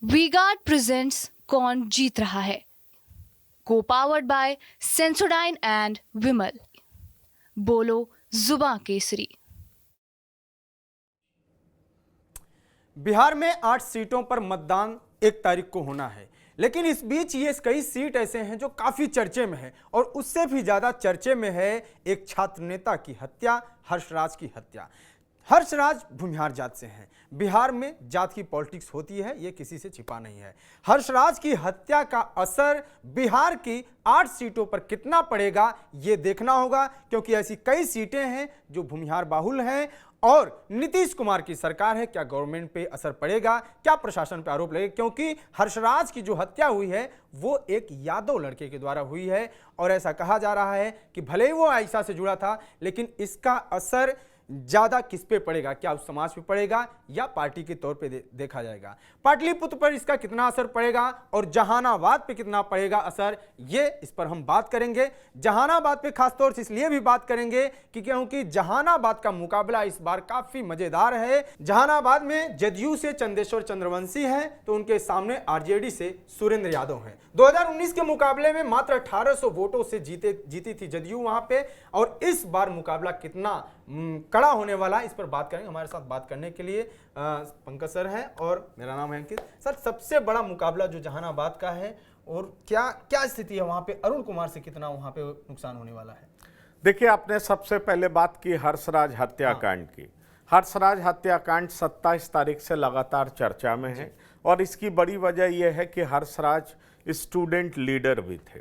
V-Guard presents कौन जीत रहा है, को पावर्ड बाय सेंसोडाइन एंड विमल। बोलो जुबां केसरी। बिहार में 8 सीटों पर मतदान 1 तारीख को होना है, लेकिन इस बीच ये कई सीट ऐसे हैं जो काफी चर्चे में है और उससे भी ज्यादा चर्चे में है एक छात्र नेता की हत्या, हर्षराज की हत्या। हर्षराज भूमिहार जात से हैं। बिहार में जात की पॉलिटिक्स होती है, ये किसी से छिपा नहीं है। हर्षराज की हत्या का असर बिहार की 8 सीटों पर कितना पड़ेगा ये देखना होगा, क्योंकि ऐसी कई सीटें हैं जो भूमिहार बाहुल हैं और नीतीश कुमार की सरकार है। क्या गवर्नमेंट पे असर पड़ेगा, क्या प्रशासन पे आरोप लगेगा, क्योंकि हर्षराज की जो हत्या हुई है वो एक यादव लड़के के द्वारा हुई है और ऐसा कहा जा रहा है कि भले ही वो आयशा से जुड़ा था, लेकिन इसका असर ज्यादा किस पे पड़ेगा, क्या उस समाज पे पड़ेगा या पार्टी के तौर पे देखा जाएगा। पाटलिपुत्र पर इसका कितना असर पड़ेगा और जहानाबाद पे कितना पड़ेगा असर, ये इस पर हम बात करेंगे। जहानाबाद पे खासतौर से इसलिए भी बात करेंगे कि क्योंकि जहानाबाद का मुकाबला इस बार काफी मजेदार है। जहानाबाद में जदयू से चंदेश्वर चंद्रवंशी हैं तो उनके सामने आरजेडी से सुरेंद्र यादव हैं। 2019 के मुकाबले में मात्र 1800 वोटों से जीती थी जदयू वहां पे, और इस बार मुकाबला कितना कड़ा होने वाला है इस पर बात करेंगे। हमारे साथ बात करने के लिए पंकज सर हैं और मेरा नाम है अंकित। सर, सबसे बड़ा मुकाबला जो जहानाबाद का है और क्या क्या स्थिति है वहां पे, अरुण कुमार से कितना वहां पे नुकसान होने वाला है? देखिए, आपने सबसे पहले बात की हर्षराज हत्याकांड की। हर्षराज हत्याकांड 27 तारीख से लगातार चर्चा में है और इसकी बड़ी वजह यह है कि हर्षराज स्टूडेंट लीडर भी थे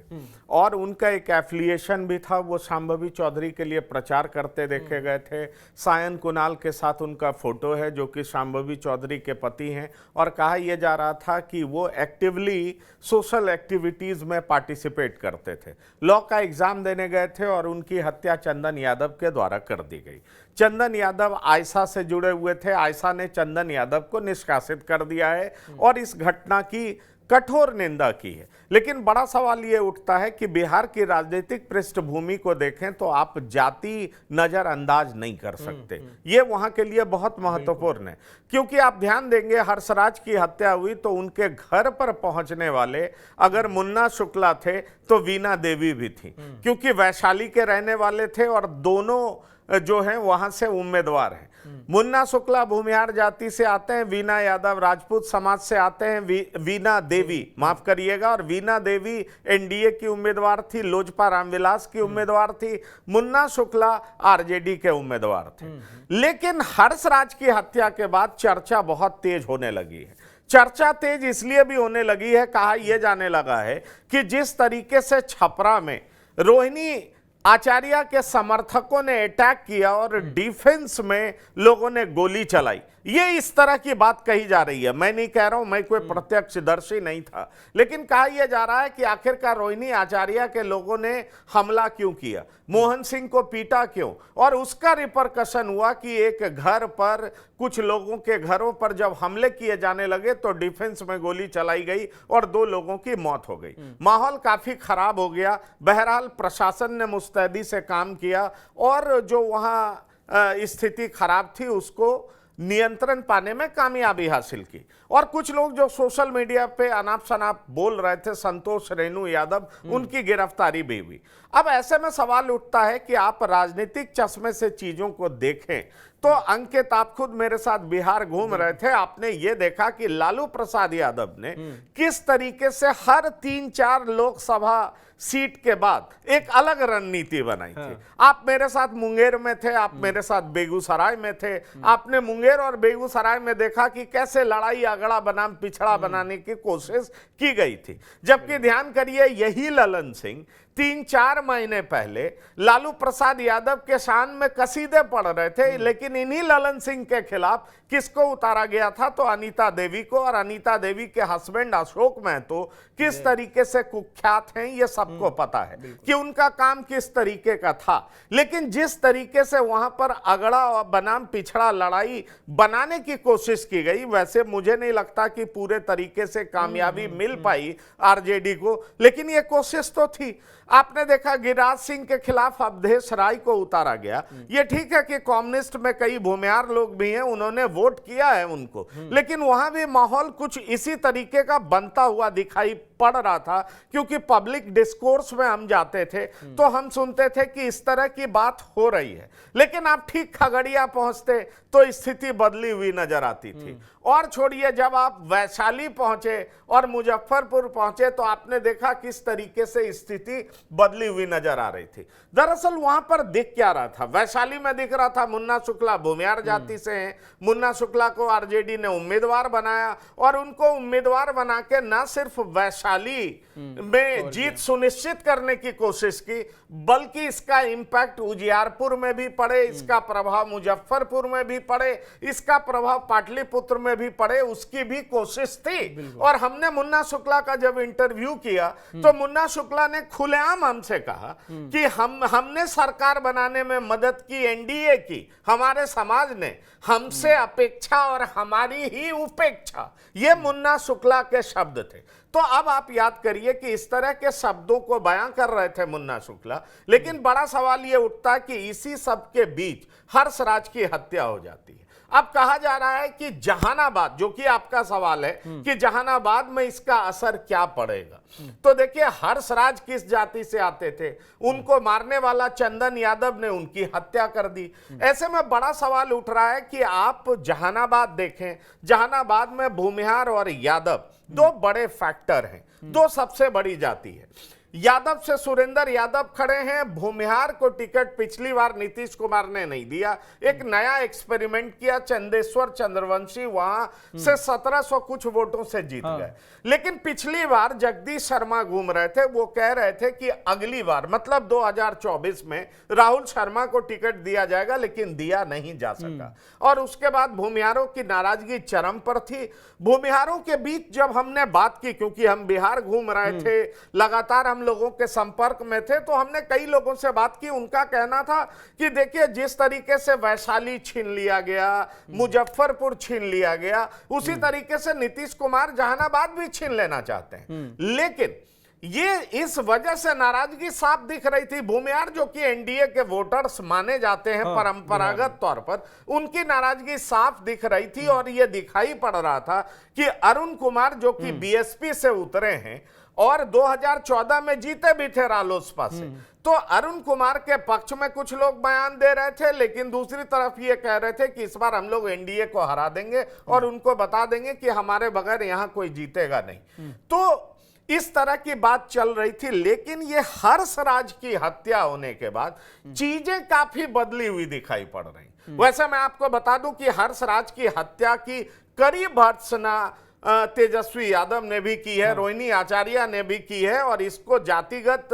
और उनका एक एफिलिएशन भी था। वो शांभवी चौधरी के लिए प्रचार करते देखे गए थे। सायन कुणाल के साथ उनका फोटो है जो कि शांभवी चौधरी के पति हैं, और कहा यह जा रहा था कि वो एक्टिवली सोशल एक्टिविटीज में पार्टिसिपेट करते थे। लॉ का एग्जाम देने गए थे और उनकी हत्या चंदन यादव के द्वारा कर दी गई। चंदन यादव आयशा से जुड़े हुए थे। आयशा ने चंदन यादव को निष्कासित कर दिया है और इस घटना की कठोर निंदा की है। लेकिन बड़ा सवाल यह उठता है कि बिहार की राजनीतिक पृष्ठभूमि को देखें तो आप जाति नजरअंदाज नहीं कर सकते। ये वहां के लिए बहुत महत्वपूर्ण है, क्योंकि आप ध्यान देंगे हर्षराज की हत्या हुई तो उनके घर पर पहुंचने वाले अगर मुन्ना शुक्ला थे तो वीणा देवी भी थी, क्योंकि वैशाली के रहने वाले थे और दोनों जो हैं वहां से उम्मीदवार हैं। मुन्ना शुक्ला भूमिहार जाति से आते हैं, वीणा यादव राजपूत समाज से आते हैं, वीणा देवी माफ करिएगा, और वीणा देवी एनडीए की उम्मीदवार थी, लोजपा रामविलास की उम्मीदवार थी, मुन्ना शुक्ला आरजेडी के उम्मीदवार थे। लेकिन हर्षराज की हत्या के बाद चर्चा बहुत तेज होने लगी है। चर्चा तेज इसलिए भी होने लगी है, कहा यह जाने लगा है कि जिस तरीके से छपरा में रोहिणी आचार्य के समर्थकों ने अटैक किया और डिफेंस में लोगों ने गोली चलाई, ये इस तरह की बात कही जा रही है। मैं नहीं कह रहा हूं, मैं कोई प्रत्यक्षदर्शी नहीं था, लेकिन कहा यह जा रहा है कि आखिरकार रोहिणी आचार्य के लोगों ने हमला क्यों किया, मोहन सिंह को पीटा क्यों, और उसका रिपरकशन हुआ कि एक घर पर कुछ लोगों के घरों पर जब हमले किए जाने लगे तो डिफेंस में गोली चलाई गई और 2 लोगों की मौत हो गई। माहौल काफी खराब हो गया। बहरहाल प्रशासन ने मुस्तैदी से काम किया और जो वहां स्थिति खराब थी उसको नियंत्रण पाने में कामयाबी हासिल की। और कुछ लोग जो सोशल मीडिया पे अनाप शनाप बोल रहे थे, संतोष रेणु यादव, उनकी गिरफ्तारी भी हुई। अब ऐसे में सवाल उठता है कि आप राजनीतिक चश्मे से चीजों को देखें तो अंकित, आप खुद मेरे साथ बिहार घूम रहे थे, आपने ये देखा कि लालू प्रसाद यादव ने किस तरीके से हर 3-4 लोकसभा सीट के बाद एक अलग रणनीति बनाई थी। आप मेरे साथ मुंगेर में थे, आप मेरे साथ बेगूसराय में थे, आपने मुंगेर और बेगूसराय में देखा कि कैसे लड़ाई अगड़ा बनाम पिछड़ा बनाने की कोशिश की गई थी। जबकि ध्यान करिए, यही ललन सिंह 3-4 महीने पहले लालू प्रसाद यादव के शान में कसीदे पढ़ रहे थे, लेकिन इन्हीं ललन सिंह के खिलाफ किसको उतारा गया था, तो अनीता देवी को। और अनीता देवी के हस्बैंड अशोक महतो किस तरीके से कुख्यात हैं ये सबको पता है कि उनका काम किस तरीके का था। लेकिन जिस तरीके से वहां पर अगड़ा बनाम पिछड़ा लड़ाई बनाने की कोशिश की गई, वैसे मुझे नहीं लगता कि पूरे तरीके से कामयाबी मिल पाई आरजेडी को, लेकिन ये कोशिश तो थी। आपने देखा गिरिराज सिंह के खिलाफ अवधेश राय को उतारा गया। ये ठीक है कि कम्युनिस्ट में कई भूमिहार लोग भी हैं, उन्होंने वोट किया है उनको, लेकिन वहां भी माहौल कुछ इसी तरीके का बनता हुआ दिखाई पड़ रहा था, क्योंकि पब्लिक डिस्कोर्स में हम जाते थे तो हम सुनते थे कि इस तरह की बात हो रही है। लेकिन आप ठीक खगड़िया पहुंचते तो स्थिति बदली हुई नजर आती थी। और छोड़िए, जब आप वैशाली पहुंचे और मुजफ्फरपुर पहुंचे तो आपने देखा किस तरीके से स्थिति बदली हुई नजर आ रही थी। दरअसल वहां पर दिख क्या रहा था, वैशाली में दिख रहा था मुन्ना शुक्ला भूमिहार जाति से हैं, मुन्ना शुक्ला को आरजेडी ने उम्मीदवार बनाया और उनको उम्मीदवार बना के न सिर्फ वैशाली में जीत सुनिश्चित करने की कोशिश की, बल्कि इसका इंपैक्ट उजियारपुर में भी पड़े, इसका प्रभाव मुजफ्फरपुर में भी पड़े, इसका प्रभाव पाटलिपुत्र में भी पड़े, उसकी भी कोशिश थी। और हमने मुन्ना शुक्ला का जब इंटरव्यू किया तो मुन्ना शुक्ला ने खुलेआम हमसे कहा कि हमने सरकार बनाने में मदद की, एनडीए की, हमारे समाज ने हमसे अपेक्षा और हमारी ही उपेक्षा, ये मुन्ना शुक्ला के शब्द थे। तो अब आप याद करिए कि इस तरह के शब्दों को बयां कर रहे थे मुन्ना शुक्ला, लेकिन बड़ा सवाल यह उठता है कि इसी सब के बीच हर्षराज की हत्या हो जाती है। अब कहा जा रहा है कि जहानाबाद, जो कि आपका सवाल है कि जहानाबाद में इसका असर क्या पड़ेगा, तो देखिए हर्षराज किस जाति से आते थे, उनको मारने वाला चंदन यादव ने उनकी हत्या कर दी। ऐसे में बड़ा सवाल उठ रहा है कि आप जहानाबाद देखें, जहानाबाद में भूमिहार और यादव दो बड़े फैक्टर हैं, दो सबसे बड़ी जाति है। यादव से सुरेंद्र यादव खड़े हैं, भूमिहार को टिकट पिछली बार नीतीश कुमार ने नहीं दिया, एक नया एक्सपेरिमेंट किया, चंदेश्वर चंद्रवंशी वहां से 1700 कुछ वोटों से जीत गए। लेकिन पिछली बार जगदीश शर्मा घूम रहे थे, वो कह रहे थे कि अगली बार मतलब 2024 में राहुल शर्मा को टिकट दिया जाएगा, लेकिन दिया नहीं जा सका। और उसके बाद भूमिहारों की नाराजगी चरम पर थी। भूमिहारों के बीच जब हमने बात की, क्योंकि हम बिहार घूम रहे थे, लगातार हम लोगों के संपर्क में थे, तो हमने कई लोगों से बात की। उनका कहना था कि देखिए जिस तरीके से वैशाली छीन लिया गया, मुजफ्फरपुर छीन लिया गया, उसी तरीके से नीतीश कुमार जहानाबाद भी छीन लेना चाहते हैं। लेकिन ये इस वजह से नाराजगी साफ दिख रही थी। भूमिहार जो कि एनडीए के वोटर्स माने जाते हैं परंपरागत तौर पर, उनकी नाराजगी साफ दिख रही थी। और यह दिखाई पड़ रहा था कि अरुण कुमार जो कि बीएसपी से उतरे हैं और 2014 में जीते भी थे रालोसपा से, तो अरुण कुमार के पक्ष में कुछ लोग बयान दे रहे थे, लेकिन दूसरी तरफ ये कह रहे थे कि इस बार हम लोग एनडीए को हरा देंगे और उनको बता देंगे कि हमारे बगैर यहां कोई जीतेगा नहीं। तो इस तरह की बात चल रही थी। लेकिन ये हर्षराज की हत्या होने के बाद चीजें काफी बदली हुई दिखाई पड़ रही। वैसे मैं आपको बता दूं कि हर्षराज की हत्या की कड़ी भर्त्सना तेजस्वी यादव ने भी की है, रोहिणी आचार्य ने भी की है, और इसको जातिगत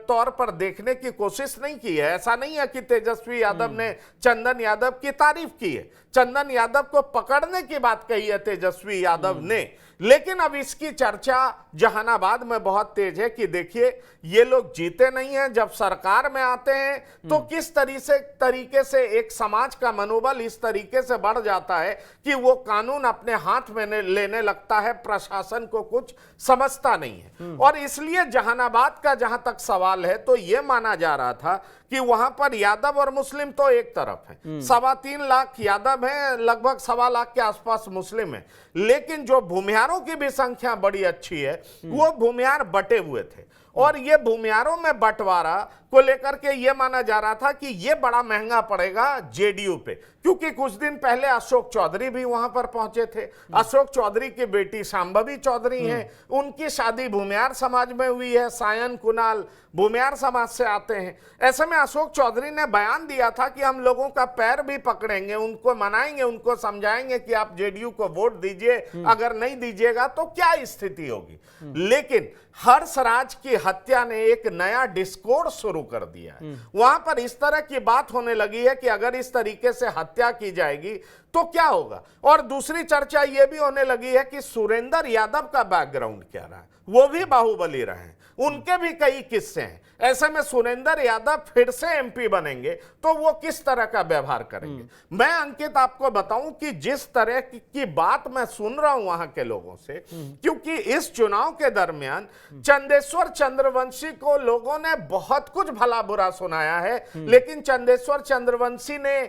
तौर पर देखने की कोशिश नहीं की है। ऐसा नहीं है कि तेजस्वी यादव ने चंदन यादव की तारीफ की है, चंदन यादव को पकड़ने की बात कही है तेजस्वी यादव ने। लेकिन अब इसकी चर्चा जहानाबाद में बहुत तेज है कि देखिए ये लोग जीते नहीं हैं, जब सरकार में आते हैं तो किस तरीके से एक समाज का मनोबल इस तरीके से बढ़ जाता है कि वो कानून अपने हाथ में लेने लगता है, प्रशासन को कुछ समझता नहीं है। और इसलिए जहानाबाद का जहां तक सवाल है तो यह माना जा रहा था कि वहां पर यादव और मुस्लिम तो एक तरफ है, 3.25 लाख यादव हैं, लगभग 1.25 लाख के आसपास मुस्लिम है। लेकिन जो भूमिहारों की भी संख्या बड़ी अच्छी है, वो भूमिहार बटे हुए थे। और ये भूमिहारों में बंटवारा को लेकर के ये माना जा रहा था कि ये बड़ा महंगा पड़ेगा जेडीयू पे, क्योंकि कुछ दिन पहले अशोक चौधरी भी वहां पर पहुंचे थे। अशोक चौधरी की बेटी शांभवी चौधरी हैं, उनकी शादी भूमिहार समाज में हुई है, सायन कुणाल भूमिहार समाज से आते हैं। ऐसे में अशोक चौधरी ने बयान दिया था कि हम लोगों का पैर भी पकड़ेंगे, उनको मनाएंगे, उनको समझाएंगे कि आप जेडीयू को वोट दीजिए, अगर नहीं दीजिएगा तो क्या स्थिति होगी। लेकिन हर्षराज की हत्या ने एक नया डिस्कोर्स शुरू कर दिया है। वहां पर इस तरह की बात होने लगी है कि अगर इस तरीके से हत्या की जाएगी तो क्या होगा। और दूसरी चर्चा यह भी होने लगी है कि सुरेंद्र यादव का बैकग्राउंड क्या रहा है, वो भी बाहुबली रहे हैं, उनके भी कई किस्से हैं। ऐसे में सुरेंद्र यादव फिर से एमपी बनेंगे तो वो किस तरह का व्यवहार करेंगे। मैं अंकित आपको बताऊं कि जिस तरह की बात मैं सुन रहा हूं वहां के लोगों से, क्योंकि क्योंकि इस चुनाव के दरमियान चंदेश्वर चंद्रवंशी को लोगों ने बहुत कुछ भला बुरा सुनाया है, लेकिन चंदेश्वर चंद्रवंशी ने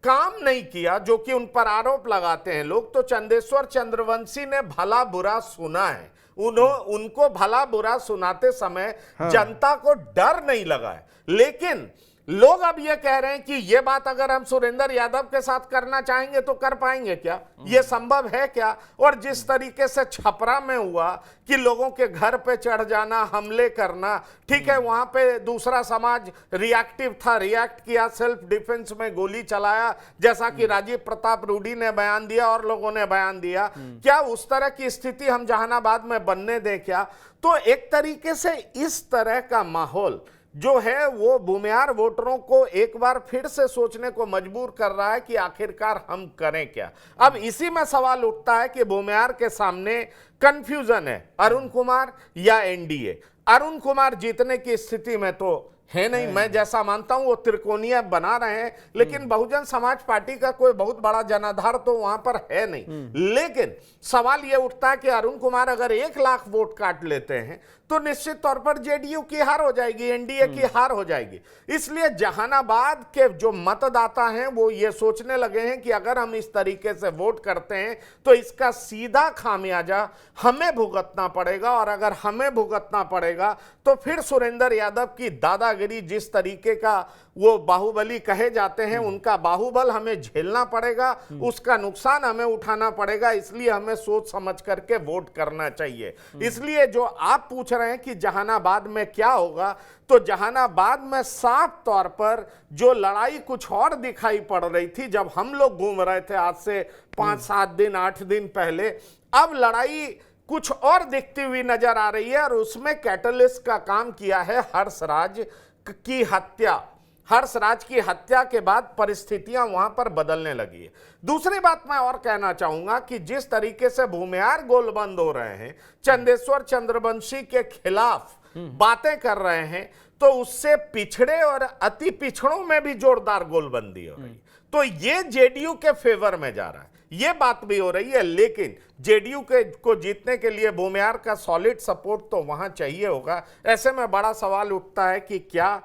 काम नहीं किया जो कि उन पर आरोप लगाते हैं लोग। तो चंदेश्वर चंद्रवंशी ने भला बुरा सुना है, उनको भला बुरा सुनाते समय जनता को डर नहीं लगा है। लेकिन लोग अब ये कह रहे हैं कि ये बात अगर हम सुरेंद्र यादव के साथ करना चाहेंगे तो कर पाएंगे क्या, ये संभव है क्या? और जिस तरीके से छपरा में हुआ कि लोगों के घर पे चढ़ जाना, हमले करना, ठीक है, वहां पे दूसरा समाज रिएक्टिव था, रिएक्ट किया, सेल्फ डिफेंस में गोली चलाया, जैसा कि राजीव प्रताप रूडी ने बयान दिया और लोगों ने बयान दिया। क्या उस तरह की स्थिति हम जहानाबाद में बनने दें क्या? तो एक तरीके से इस तरह का माहौल जो है वो भूमिहार वोटरों को एक बार फिर से सोचने को मजबूर कर रहा है कि आखिरकार हम करें क्या। अब इसी में सवाल उठता है कि भूमिहार के सामने कंफ्यूजन है, अरुण कुमार या एनडीए। अरुण कुमार जीतने की स्थिति में तो है नहीं, मैं जैसा मानता हूं वो त्रिकोणीय बना रहे हैं, लेकिन बहुजन समाज पार्टी का कोई बहुत बड़ा जनाधार तो वहां पर है नहीं। लेकिन सवाल ये उठता है कि अरुण कुमार अगर 1 लाख वोट काट लेते हैं तो निश्चित तौर पर जेडीयू की हार हो जाएगी, एनडीए की हार हो जाएगी। इसलिए जहानाबाद के जो मतदाता हैं वो ये सोचने लगे हैं कि अगर हम इस तरीके से वोट करते हैं तो इसका सीधा खामियाजा हमें भुगतना पड़ेगा, और अगर हमें भुगतना पड़ेगा तो फिर सुरेंद्र यादव की दादागिरी, जिस तरीके का वो बाहुबली कहे जाते हैं, उनका बाहुबल हमें झेलना पड़ेगा, उसका नुकसान हमें उठाना पड़ेगा। इसलिए हमें सोच समझ करके वोट करना चाहिए। इसलिए जो आप पूछ रहे हैं कि जहानाबाद में क्या होगा, तो जहानाबाद में साफ तौर पर जो लड़ाई कुछ और दिखाई पड़ रही थी जब हम लोग घूम रहे थे आज से 5-7 दिन 8 दिन पहले, अब लड़ाई कुछ और दिखती हुई नजर आ रही है, और उसमें कैटलिस्ट का काम किया है हर्षराज की हत्या। हर्षराज की हत्या के बाद परिस्थितियां वहां पर बदलने लगी है। दूसरी बात मैं और कहना चाहूंगा कि जिस तरीके से भूमिहार गोलबंद हो रहे हैं, चंदेश्वर चंद्रवंशी के खिलाफ बातें कर रहे हैं, तो उससे पिछड़े और अति पिछड़ों में भी जोरदार गोलबंदी हो रही। तो ये जेडीयू के फेवर में जा रहा है, ये बात भी हो रही है। लेकिन जेडीयू को जीतने के लिए भूमिहार का सॉलिड सपोर्ट तो वहां चाहिए होगा। ऐसे में बड़ा सवाल उठता है कि क्या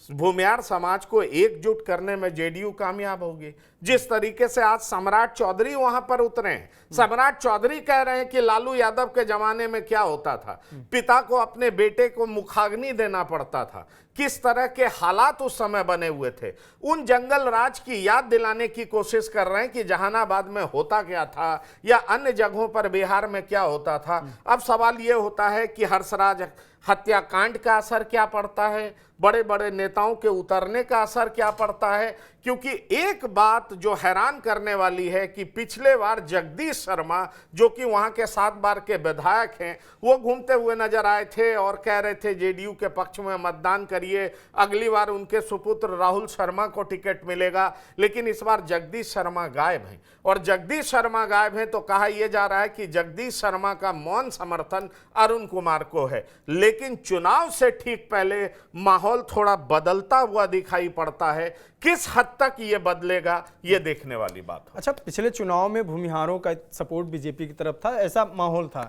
भूमिहार समाज को एकजुट करने में जेडीयू कामयाब होगी? जिस तरीके से आज सम्राट चौधरी वहां पर उतरे हैं, सम्राट चौधरी कह रहे हैं कि लालू यादव के जमाने में क्या होता था, पिता को अपने बेटे को मुखाग्नि देना पड़ता था, किस तरह के हालात उस समय बने हुए थे, उन जंगल राज की याद दिलाने की कोशिश कर रहे हैं कि जहानाबाद में होता क्या था या अन्य जगहों पर बिहार में क्या होता था। अब सवाल यह होता है कि हर्षराज हत्याकांड का असर क्या पड़ता है, बड़े बड़े नेताओं के उतरने का असर क्या पड़ता है? क्योंकि एक बात जो हैरान करने वाली है कि पिछले बार जगदीश शर्मा, जो कि वहां के 7 बार के विधायक हैं, वो घूमते हुए नजर आए थे और कह रहे थे जेडीयू के पक्ष में मतदान करिए, अगली बार उनके सुपुत्र राहुल शर्मा को टिकट मिलेगा। लेकिन इस बार जगदीश शर्मा गायब हैं, और जगदीश शर्मा गायब हैं तो कहा यह जा रहा है कि जगदीश शर्मा का मौन समर्थन अरुण कुमार को है। लेकिन चुनाव से ठीक पहले माहौल थोड़ा बदलता हुआ दिखाई पड़ता है। किस हद तक ये बदलेगा, ये देखने वाली बात है। अच्छा, पिछले चुनाव में भूमिहारों का सपोर्ट बीजेपी की तरफ था, ऐसा माहौल था,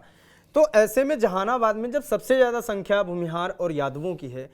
तो ऐसे में जहानाबाद में जब सबसे ज्यादा संख्या भूमिहार और यादवों की है,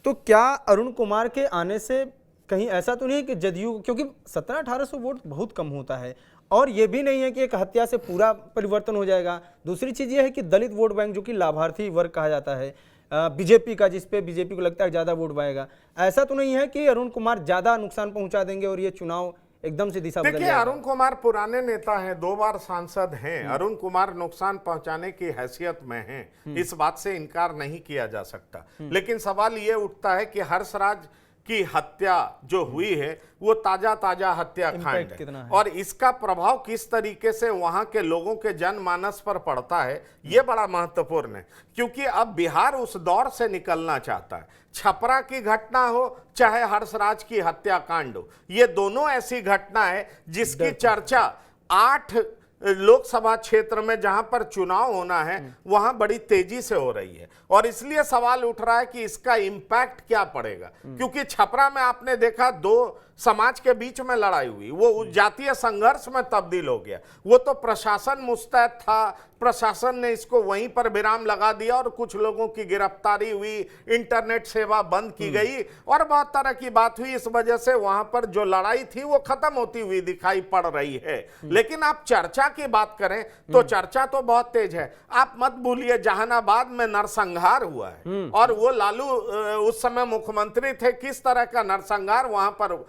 तो क्या अरुण कुमार के आने से कहीं ऐसा तो नहीं है कि जदयू, क्योंकि 1700-1800 वोट बहुत कम होता है, और ये भी नहीं है कि एक हत्या से पूरा परिवर्तन हो जाएगा। दूसरी चीज ये है कि दलित वोट बैंक, जो कि लाभार्थी वर्ग कहा जाता है बीजेपी का, जिसपे बीजेपी को लगता है ज्यादा वोट पाएगा, ऐसा तो नहीं है कि अरुण कुमार ज्यादा नुकसान पहुंचा देंगे और ये चुनाव एकदम से दिशा बदल देखिए, जाएगा? अरुण कुमार पुराने नेता हैं, 2 बार सांसद हैं। अरुण कुमार नुकसान पहुंचाने की हैसियत में हैं, इस बात से इनकार नहीं किया जा सकता। लेकिन सवाल ये उठता है कि हर्षराज की हत्या जो हुई है वो ताजा हत्याकांड है, और इसका प्रभाव किस तरीके से वहां के लोगों के जनमानस पर पड़ता है, ये बड़ा महत्वपूर्ण है। क्योंकि अब बिहार उस दौर से निकलना चाहता है। छपरा की घटना हो चाहे हर्षराज की हत्याकांड हो, ये दोनों ऐसी घटना है जिसकी चर्चा 8 लोकसभा क्षेत्र में जहां पर चुनाव होना है वहां बड़ी तेजी से हो रही है। और इसलिए सवाल उठ रहा है कि इसका इंपैक्ट क्या पड़ेगा। क्योंकि छपरा में आपने देखा 2 समाज के बीच में लड़ाई हुई, वो जातीय संघर्ष में तब्दील हो गया। वो तो प्रशासन मुस्तैद था, प्रशासन ने इसको वहीं पर विराम लगा दिया और कुछ लोगों की गिरफ्तारी हुई, इंटरनेट सेवा बंद की गई और बहुत तरह की बात हुई। इस वजह से वहां पर जो लड़ाई थी वो खत्म होती हुई दिखाई पड़ रही है। लेकिन आप चर्चा की बात करें तो चर्चा तो बहुत तेज है। आप मत भूलिए जहानाबाद में नरसंहार हुआ है और वो लालू उस समय मुख्यमंत्री थे। किस तरह का नरसंहार वहां पर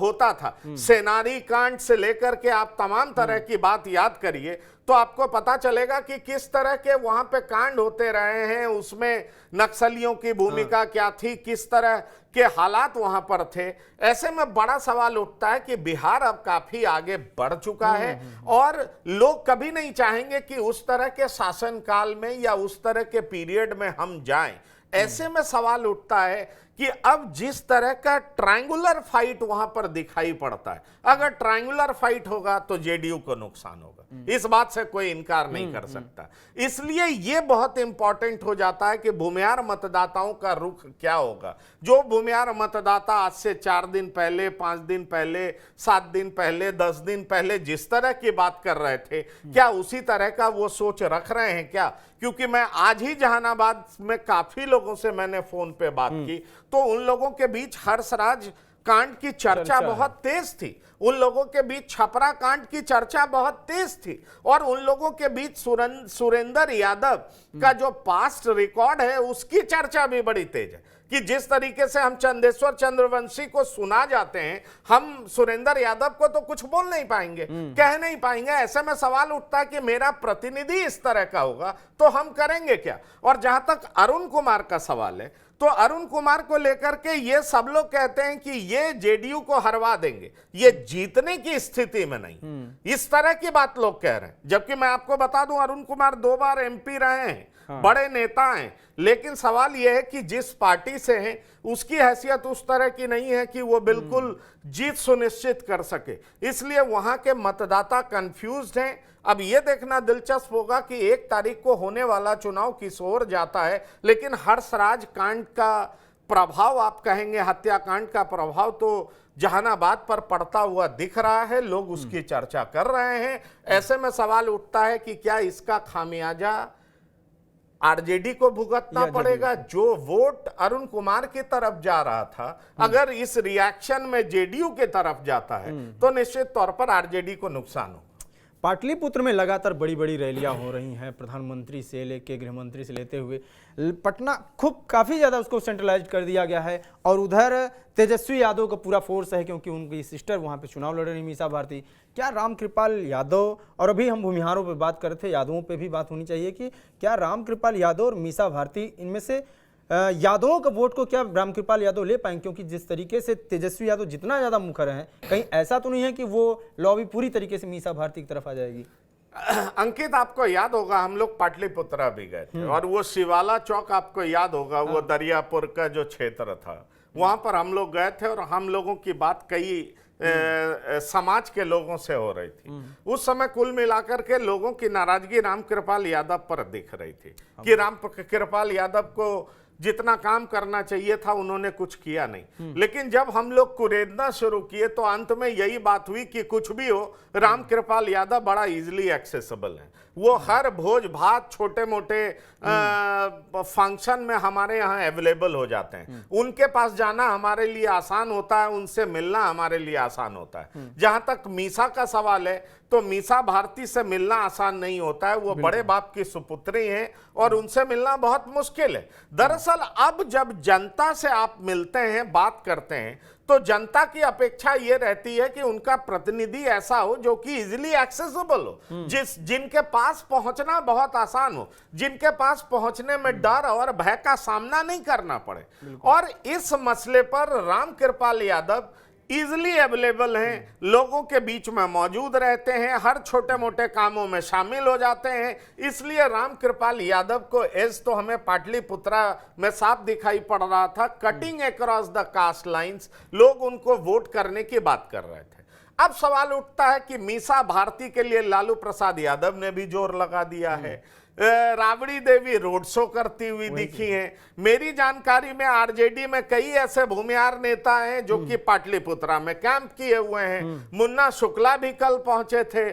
होता था, सेनारी कांड से लेकर के आप तमाम तरह की बात याद करिए तो आपको पता चलेगा कि किस तरह के वहां पे कांड होते रहे हैं। उसमें नक्सलियों की भूमिका क्या थी, किस तरह के हालात वहां पर थे। ऐसे में बड़ा सवाल उठता है कि बिहार अब काफी आगे बढ़ चुका है और लोग कभी नहीं चाहेंगे कि उस तरह के शासनकाल में या उस तरह के पीरियड में हम जाएं। ऐसे में सवाल उठता है कि अब जिस तरह का ट्रायंगुलर फाइट वहां पर दिखाई पड़ता है, अगर ट्रायंगुलर फाइट होगा तो जेडीयू को नुकसान होगा, इस बात से कोई इनकार नहीं कर सकता। इसलिए यह बहुत इंपॉर्टेंट हो जाता है कि भूमिहार मतदाताओं का रुख क्या होगा। जो भूमिहार मतदाता आज से 4 दिन पहले, 5 दिन पहले, 7 दिन पहले, 10 दिन पहले जिस तरह की बात कर रहे थे, क्या उसी तरह का वो सोच रख रहे हैं क्या? क्योंकि मैं आज ही जहानाबाद में काफी लोगों से मैंने फोन पे बात की तो उन लोगों के बीच हर्षराज कांड की चर्चा बहुत तेज थी, उन लोगों के बीच छपरा कांड की चर्चा बहुत तेज थी और उन लोगों के बीच सुरेंद्र यादव का जो पास्ट रिकॉर्ड है उसकी चर्चा भी बड़ी तेज है कि जिस तरीके से हम चंदेश्वर चंद्रवंशी को सुना जाते हैं, हम सुरेंद्र यादव को तो कुछ बोल नहीं पाएंगे, कह नहीं पाएंगे। ऐसे में सवाल उठता है कि मेरा प्रतिनिधि इस तरह का होगा तो हम करेंगे क्या। और जहां तक अरुण कुमार का सवाल है तो अरुण कुमार को लेकर के ये सब लोग कहते हैं कि ये जेडीयू को हरवा देंगे, ये जीतने की स्थिति में नहीं, इस तरह की बात लोग कह रहे हैं। जबकि मैं आपको बता दूं अरुण कुमार 2 बार एमपी रहे हैं, बड़े नेता हैं, लेकिन सवाल यह है कि जिस पार्टी से हैं उसकी हैसियत उस तरह की नहीं है कि वो बिल्कुल जीत सुनिश्चित कर सके। इसलिए वहां के मतदाता कंफ्यूज्ड हैं। अब यह देखना दिलचस्प होगा कि 1 तारीख को होने वाला चुनाव किस ओर जाता है। लेकिन हर्षराज कांड का प्रभाव, आप कहेंगे हत्याकांड का प्रभाव तो जहानाबाद पर पड़ता हुआ दिख रहा है, लोग उसकी चर्चा कर रहे हैं। ऐसे में सवाल उठता है कि क्या इसका खामियाजा आरजेडी को भुगतना पड़ेगा? जो वोट अरुण कुमार की तरफ जा रहा था, अगर इस रिएक्शन में जेडीयू के तरफ जाता है तो निश्चित तौर पर आरजेडी को नुकसान होगा। पाटलिपुत्र में लगातार बड़ी बड़ी रैलियां हो रही हैं, प्रधानमंत्री से लेके गृहमंत्री से लेते हुए पटना खूब काफ़ी ज़्यादा उसको सेंट्रलाइज कर दिया गया है। और उधर तेजस्वी यादव का पूरा फोर्स है क्योंकि उनकी सिस्टर वहाँ पे चुनाव लड़ रही मीसा भारती। क्या रामकृपाल यादव, और अभी हम भूमिहारों पे बात कर रहे थे, यादवों पे भी बात होनी चाहिए कि क्या रामकृपाल यादव और मीसा भारती, इनमें से यादवों का वोट को क्या रामकृपाल यादव ले पाएंगे? क्योंकि जिस तरीके से तेजस्वी यादव जितना ज़्यादा मुखर हैं, कहीं ऐसा तो नहीं है कि वो लॉबी पूरी तरीके से मीसा भारती की तरफ आ जाएगी? अंकित, आपको याद होगा हम लोग पाटलिपुत्रा भी गए थे और वो शिवाला चौक आपको याद होगा, वो दरियापुर का जो क्षेत्र था वहां पर हम लोग गए थे और हम लोगों की बात कई समाज के लोगों से हो रही थी। उस समय कुल मिलाकर के लोगों की नाराजगी रामकृपाल यादव पर दिख रही थी कि रामकृपाल यादव को जितना काम करना चाहिए था उन्होंने कुछ किया नहीं। लेकिन जब हम लोग कुरेदना शुरू किए तो अंत में यही बात हुई कि कुछ भी हो, रामकृपाल यादव बड़ा इजीली एक्सेसिबल है। वो हर भोज भात, छोटे मोटे फंक्शन में हमारे यहाँ अवेलेबल हो जाते हैं। उनके पास जाना हमारे लिए आसान होता है, उनसे मिलना हमारे लिए आसान होता है। जहां तक मीसा का सवाल है तो मीसा भारती से मिलना आसान नहीं होता है, वो बड़े बाप की सुपुत्री हैं और उनसे मिलना बहुत मुश्किल है। दरअसल अब जब जनता से आप मिलते हैं, बात करते हैं, तो जनता की अपेक्षा यह रहती है कि उनका प्रतिनिधि ऐसा हो जो कि इजीली एक्सेसिबल हो, जिनके पास पहुंचना बहुत आसान हो, जिनके पास पहुंचने में डर और भय का सामना नहीं करना पड़े। और इस मसले पर रामकृपाल यादव इजिली अवेलेबल हैं, लोगों के बीच में मौजूद रहते हैं, हर छोटे मोटे कामों में शामिल हो जाते हैं। इसलिए रामकृपाल यादव को एज तो हमें पाटलिपुत्रा में साफ दिखाई पड़ रहा था, cutting across the caste lines लोग उनको वोट करने की बात कर रहे थे। अब सवाल उठता है कि मीसा भारती के लिए लालू प्रसाद यादव ने भी जोर लगा दिया है, राबड़ी देवी रोड शो करती हुई दिखी हैं। मेरी जानकारी में आरजेडी में कई ऐसे भूमिहार नेता हैं जो कि पाटलिपुत्रा में कैंप किए हुए हैं। मुन्ना शुक्ला भी कल पहुंचे थे।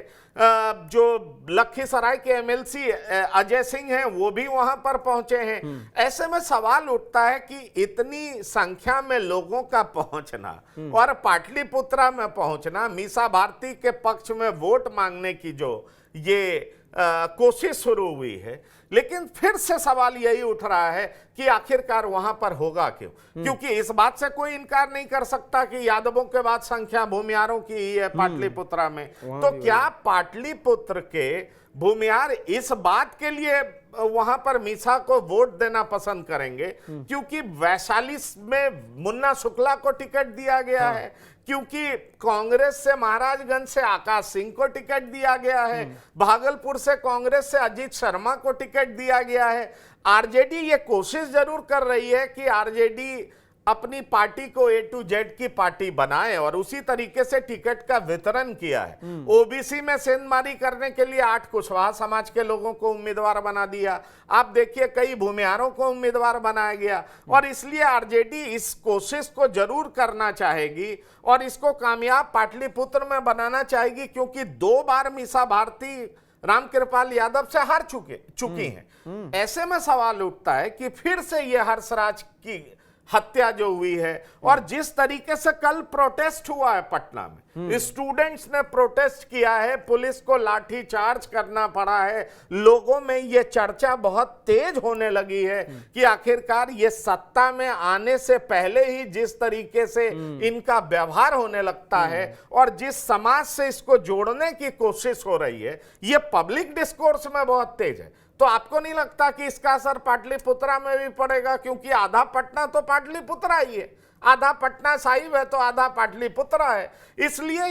जो लखीसराय के एमएलसी अजय सिंह हैं वो भी वहां पर पहुंचे हैं। ऐसे में सवाल उठता है कि इतनी संख्या में लोगों का पहुंचना और पाटलिपुत्रा में पहुंचना, मीसा भारती के पक्ष में वोट मांगने की जो ये कोशिश शुरू हुई है, लेकिन फिर से सवाल यही उठ रहा है कि आखिरकार वहां पर होगा क्यों? क्योंकि इस बात से कोई इनकार नहीं कर सकता कि यादवों के बाद संख्या भूमिहारों की ही है पाटलिपुत्रा में। तो क्या पाटलिपुत्र के भूमिहार इस बात के लिए वहां पर मीसा को वोट देना पसंद करेंगे क्योंकि वैशाली में मुन्ना शुक्ला को टिकट दिया गया है, क्योंकि कांग्रेस से महाराजगंज से आकाश सिंह को टिकट दिया गया है, भागलपुर से कांग्रेस से अजीत शर्मा को टिकट दिया गया है। आरजेडी ये कोशिश जरूर कर रही है कि आरजेडी अपनी पार्टी को ए टू जेड की पार्टी बनाए और उसी तरीके से टिकट का वितरण किया है। ओबीसी में सेंधमारी करने के लिए 8 कुशवाहा समाज के लोगों को उम्मीदवार बना दिया। आप देखिए कई भूमिहारों को उम्मीदवार बनाया गया और इसलिए आरजेडी इस कोशिश को जरूर करना चाहेगी और इसको कामयाब पाटलिपुत्र में बनाना चाहेगी, क्योंकि 2 बार मीसा भारती रामकृपाल यादव से हार चुकी हैं। ऐसे में सवाल उठता है कि फिर से ये हर्षराज की हत्या जो हुई है और जिस तरीके से कल प्रोटेस्ट हुआ है पटना में, स्टूडेंट्स ने प्रोटेस्ट किया है, पुलिस को लाठी चार्ज करना पड़ा है, लोगों में ये चर्चा बहुत तेज होने लगी है कि आखिरकार ये सत्ता में आने से पहले ही जिस तरीके से इनका व्यवहार होने लगता है और जिस समाज से इसको जोड़ने की कोशिश हो रही है, ये पब्लिक डिस्कोर्स में बहुत तेज है। तो आपको नहीं लगता कि इसका असर पाटलिपुत्रा में भी पड़ेगा? क्योंकि आधा पटना तो पाटलिपुत्रा ही है, आधा पटना साहिब है तो आधा पाटलिपुत्रा है। इसलिए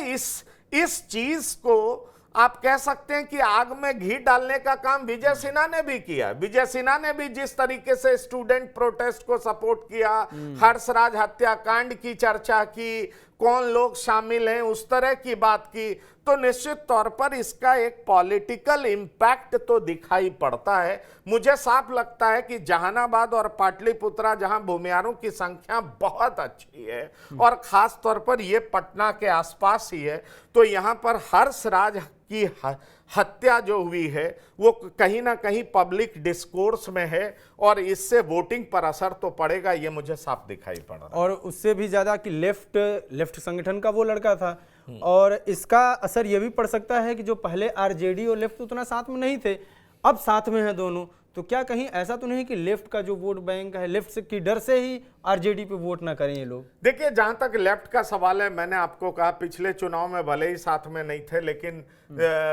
इस चीज को आप कह सकते हैं कि आग में घी डालने का काम विजय सिन्हा ने भी किया। विजय सिन्हा ने भी जिस तरीके से स्टूडेंट प्रोटेस्ट को सपोर्ट किया, हर्षराज हत्याकांड की चर्चा की, कौन लोग शामिल हैं, उस तरह की बात की, तो निश्चित तौर पर इसका एक पॉलिटिकल इंपैक्ट तो दिखाई पड़ता है। मुझे साफ लगता है कि जहानाबाद और पाटलिपुत्रा, जहां भूमिहारों की संख्या बहुत अच्छी है और खास तौर पर यह पटना के आसपास ही है, तो यहां पर हर्षराज की हत्या जो हुई है वो कहीं ना कहीं पब्लिक डिस्कोर्स में है और इससे वोटिंग पर असर तो पड़ेगा, ये मुझे साफ दिखाई पड़ रहा है। और उससे भी ज्यादा कि लेफ्ट संगठन का वो लड़का था और इसका असर ये भी पड़ सकता है कि जो पहले आरजेडी और लेफ्ट उतना साथ में नहीं थे, अब साथ में हैं दोनों। तो क्या कहीं ऐसा तो नहीं कि लेफ्ट का जो वोट बैंक है, लेफ्ट की डर से ही आरजेडी पे वोट ना करें ये लोग? देखिए, जहां तक लेफ्ट का सवाल है, मैंने आपको कहा पिछले चुनाव में भले ही साथ में नहीं थे, लेकिन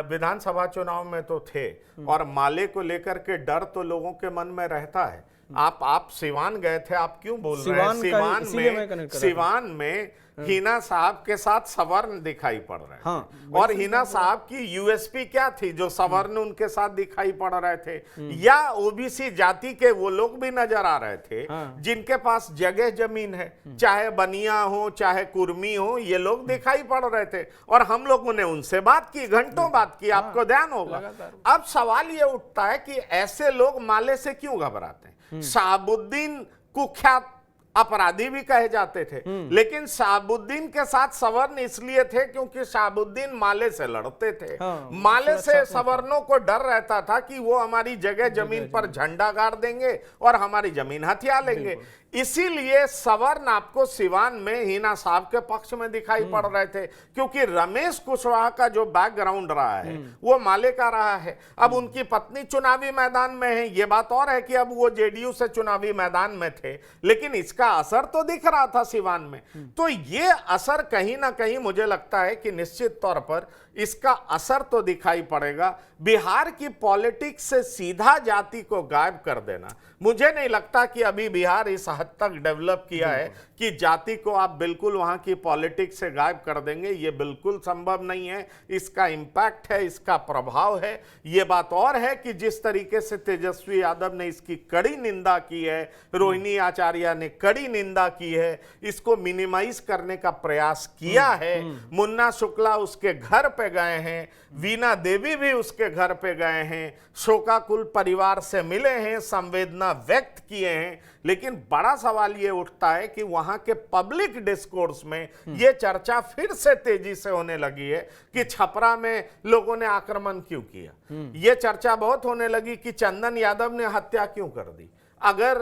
विधानसभा चुनाव में तो थे और माले को लेकर के डर तो लोगों के मन में रहता है। आप सिवान गए थे, आप क्यों बोल रहे हैं? सिवान में हिना साहब के साथ सवर्ण दिखाई पड़ रहे थे और हिना साहब की यूएसपी क्या थी जो सवर्ण उनके साथ दिखाई पड़ रहे थे? या ओबीसी जाति के वो लोग भी नजर आ रहे थे जिनके पास जगह जमीन है, चाहे बनिया हो चाहे कुर्मी हो, ये लोग दिखाई पड़ रहे थे और हम लोगों ने उनसे बात की, घंटों बात की, आपको ध्यान होगा। अब सवाल ये उठता है कि ऐसे लोग माले से क्यों घबराते हैं? शहाबुद्दीन कुख्यात अपराधी भी कहे जाते थे, लेकिन शहाबुद्दीन के साथ सवर्ण इसलिए थे क्योंकि शहाबुद्दीन माले से लड़ते थे। माले से सवर्णों को डर रहता था कि वो हमारी जगह जमीन पर झंडा गाड़ देंगे और हमारी जमीन हथिया लेंगे। इसीलिए सवर्ण आपको सिवान में हिना साहब के पक्ष में दिखाई पड़ रहे थे, क्योंकि रमेश कुशवाहा का जो बैकग्राउंड रहा है वो माले का रहा है। अब उनकी पत्नी चुनावी मैदान में है, ये बात और है कि अब वो जेडीयू से चुनावी मैदान में थे, लेकिन इसका असर तो दिख रहा था सिवान में। तो ये असर कहीं ना कहीं मुझे लगता है कि निश्चित तौर पर इसका असर तो दिखाई पड़ेगा। बिहार की पॉलिटिक्स से सीधा जाति को गायब कर देना, मुझे नहीं लगता कि अभी बिहार इस हद तक डेवलप किया है कि जाति को आप बिल्कुल वहां की पॉलिटिक्स से गायब कर देंगे। ये बिल्कुल संभव नहीं है। इसका इंपैक्ट है, इसका प्रभाव है। ये बात और है कि जिस तरीके से तेजस्वी यादव ने इसकी कड़ी निंदा की है, रोहिणी आचार्य ने कड़ी बड़ी निंदा की है, इसको मिनिमाइज करने का प्रयास किया है। मुन्ना शुक्ला उसके घर पे गए हैं, वीणा देवी भी उसके घर पे गए हैं, शोकाकुल परिवार से मिले हैं, संवेदना व्यक्त किए हैं। लेकिन बड़ा सवाल ये उठता है कि वहां के पब्लिक डिस्कोर्स में ये चर्चा फिर से तेजी से होने लगी है कि छपरा में लोगों ने आक्रमण क्यों किया। ये चर्चा बहुत होने लगी कि चंदन यादव ने हत्या क्यों कर दी। अगर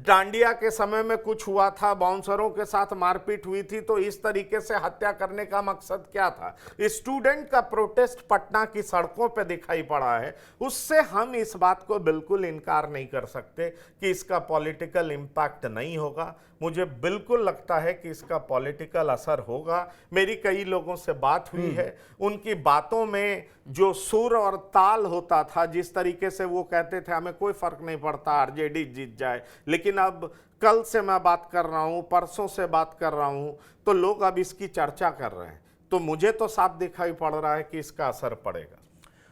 डांडिया के समय में कुछ हुआ था, बाउंसरों के साथ मारपीट हुई थी, तो इस तरीके से हत्या करने का मकसद क्या था। स्टूडेंट का प्रोटेस्ट पटना की सड़कों पे दिखाई पड़ा है, उससे हम इस बात को बिल्कुल इनकार नहीं कर सकते कि इसका पॉलिटिकल इम्पैक्ट नहीं होगा। मुझे बिल्कुल लगता है कि इसका पॉलिटिकल असर होगा। मेरी कई लोगों से बात हुई है, उनकी बातों में जो सुर और ताल होता था, जिस तरीके से वो कहते थे हमें कोई फर्क नहीं पड़ता आरजेडी जीत जाए, लेकिन अब कल से मैं बात कर रहा हूं, परसों से बात कर रहा हूं, तो लोग अब इसकी चर्चा कर रहे हैं। तो मुझे तो साफ दिखाई पड़ रहा है कि इसका असर पड़ेगा।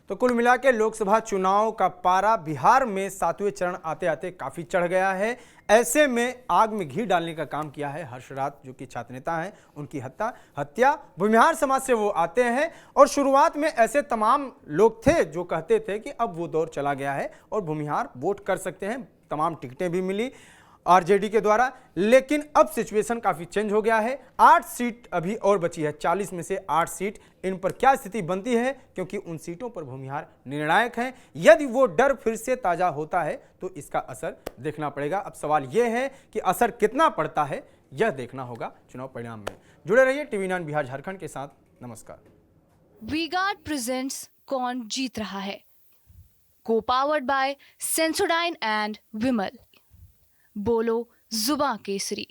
तो कुल मिला के लोकसभा चुनाव का पारा बिहार में 7वें चरण आते आते काफी चढ़ गया है। ऐसे में आग में घी डालने का काम किया है हर्षराज, जो कि छात्र नेता हैं, उनकी हत्या भूमिहार समाज से वो आते हैं। और शुरुआत में ऐसे तमाम लोग थे जो कहते थे कि अब वो दौर चला गया है और भूमिहार वोट कर सकते हैं, तमाम टिकटें भी मिली आरजेडी के द्वारा। लेकिन अब सिचुएशन काफ़ी चेंज हो गया है। 8 सीट अभी और बची है, 40 में से 8 सीट। इन पर क्या स्थिति बनती है, क्योंकि उन सीटों पर भूमिहार निर्णायक हैं। यदि वो डर फिर से ताज़ा होता है तो इसका असर देखना पड़ेगा। अब सवाल यह है कि असर कितना पड़ता है, यह देखना होगा चुनाव परिणाम में। जुड़े रहिए TV9 बिहार झारखंड के साथ। नमस्कार। वी-गार्ड प्रेजेंट्स कौन जीत रहा है, को पावर्ड बाय सेंसोडाइन एंड विमल। बोलो जुबां केसरी।